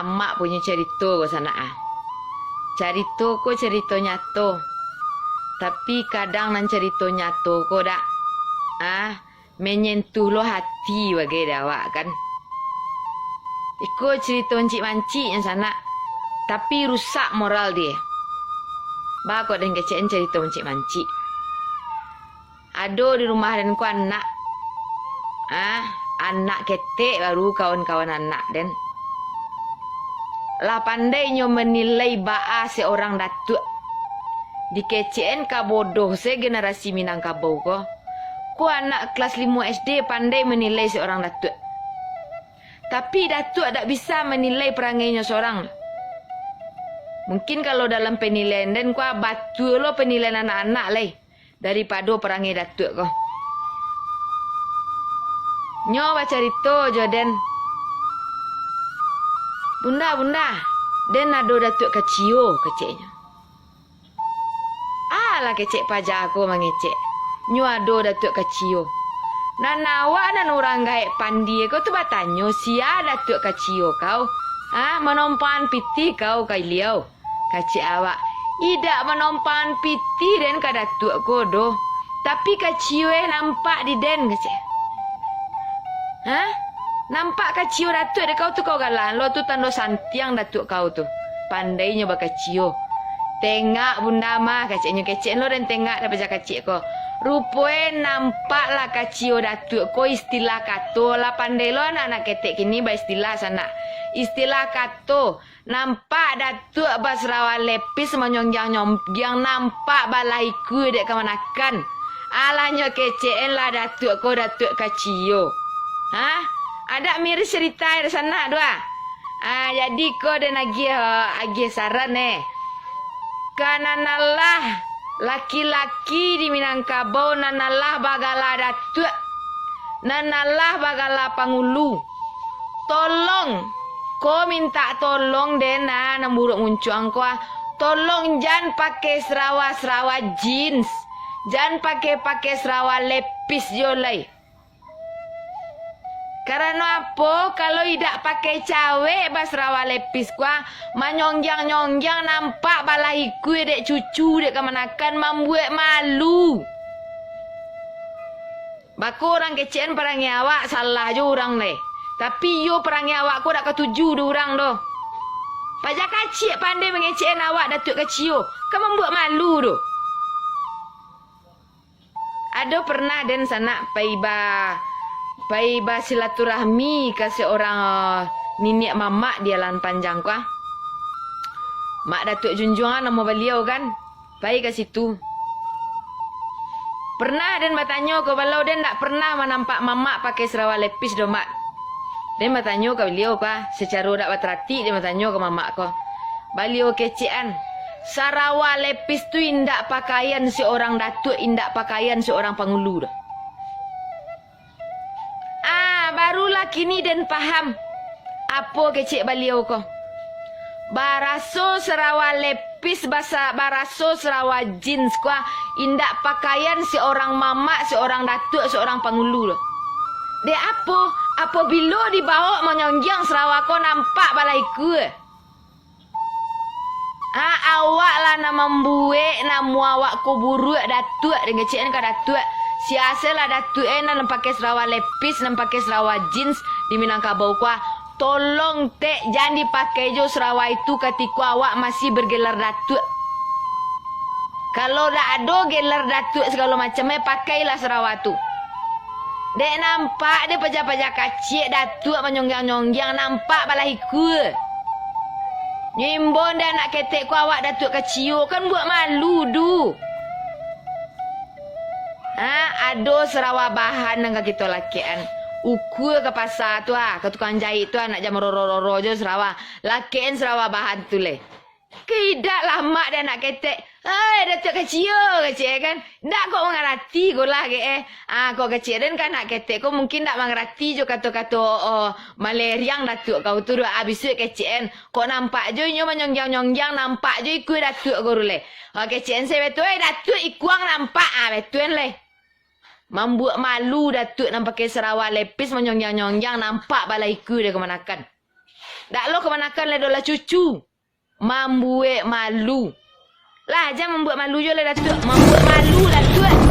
amak punya cerita ko sana Cerita ko cerita nyato. Tapi kadang nan cerita nyato ko dak menyentuh lo hati bagai dawak kan. Iko cerita Encik Manci yang sana. Tapi rusak moral dia. Bakok dan kecen cerita Encik Manci. Ado di rumah dan ku anak. Anak ketek baru kawan-kawan anak dan. Lah pandainya menilai baa seorang datuk. Di kecen ka bodoh se generasi Minangkabau ko. Ku anak kelas 5 SD pandai menilai seorang datuk. Tapi datuk tak bisa menilai perangainya seorang. Mungkin kalau dalam penilaian dan ku batu lo penilaian anak-anak lah daripada perangai datuk ko. Nyo baca cerita Joden. Bunda, den ado datuk keciyo keceknya. Alah kecek pajak aku mengecek. Nyo ado datuk keciyo. Nanawa dan orang gaek pandi kau tu batanyo sia datuk keciyo kau. Menompan piti kau kai liau. Kacik awak. Idak menompan piti den ka datuk ko do. Tapi keciyo nampak di den kecek. Nampak keciyo datuk de kau tu kau galan. Lo tu tando santiang datuk kau tu. Pandainya bakeciyo. Tengak bunda mah kaciknya kecik lo dan tengak dapat kacik ko. Rupoe nampaklah keciyo datuk ko istilah kato lah pandai lo anak ketek kini ba istilah sana. Istilah kato nampak datuk basrawa lepis menyongjang-nyongjang nampak balaiku dek kemanakan. Alahnya kecek lah datuk ko datuk keciyo. Ada miris cerita di sana dua. Jadi ko dan agi saran Kananalah laki-laki di Minangkabau nanalah bagala datuk. Nanalah bagala pangulu. Tolong. Ko minta tolong dena namburuk muncuang ko. Tolong jangan pakai serawa-serawa jeans. Jangan pakai serawa lepis jolai. Karena apa? Kalau tidak pakai cawe bas rawa lepis kuah manyongjang-nyongjang nampak balahiku dek cucu dek kemanakan membuat malu. Baku orang kecen perangi awak salah je orang le. Tapi yo perangi awak ko dak ketuju do orang do. Pajak kacik pandai mengecen awak datuk keciyo. Kamu membuat malu do. Ada pernah den sana Paiba silaturahmi ke seorang nenek mamak dia lan panjang kuah. Mak Datuk Junjungan nama beliau kan. Pai ke situ. Pernah dan bertanya ke beliau dan tak pernah menampak mamak pakai serawa lepis do mak. Dan bertanya ke beliau kuah. Secara tak berterati dia bertanya ke mamak ko. Beliau kecian. Sarawa lepis tu indak pakaian seorang datuk, indak pakaian seorang pangulu dah. Barulah kini dan paham apa kecik beliau ko. Baraso serawa lepis baraso serawa jeans ko indak pakaian seorang mamak, seorang datuk, seorang pangulu. De apa bilo dibawa menyongjang serawa ko nampak balaiku. Awak lah nama membuat nama awak ko buruk datuk dengan kecik ka datuk. Siasa lah datuk nan pakai serawa lepis, nan pakai serawa jeans di Minangkabau kuah. Tolong jangan dipakai jo serawa itu ketika awak masih bergelar datuk. Kalau dah ada gelar datuk segala macamnya pakailah serawa tu. Dek nampak dia pajak-pajak kacik datuk menyongjang-nyongjang nampak balahiku. Nyimbon dan nak ketek ku awak datuk keciyo kan buat malu du. Ado serawa bahan dengan kita lakian. Ukur ke pasar tu ke tukang jahit tu nak jam roro-roro je serawa. Lakian serawa bahan tu le. Tidak lama dan nak ketek. Datuk kecil kan. Tak kau mengerti kau lah ke kau kecil dan kan nak ketek kau mungkin tak mengerti je kata-kata maleriang datuk kau tu habis tu kecil kau nampak je nyo menyongjang-nyongjang nampak je ikut datuk kau le. Kecil saya betul datuk ikuang nampak betul le. Membuat malu datuk nampak pakai serawa lepis menyongjang-nyongjang nampak balaiku dia kemanakan. Dak lo kemanakan le dola cucu. Membuat malu. Lah, jangan membuat malu je lah Datuk. Membuat malu lah Datuk.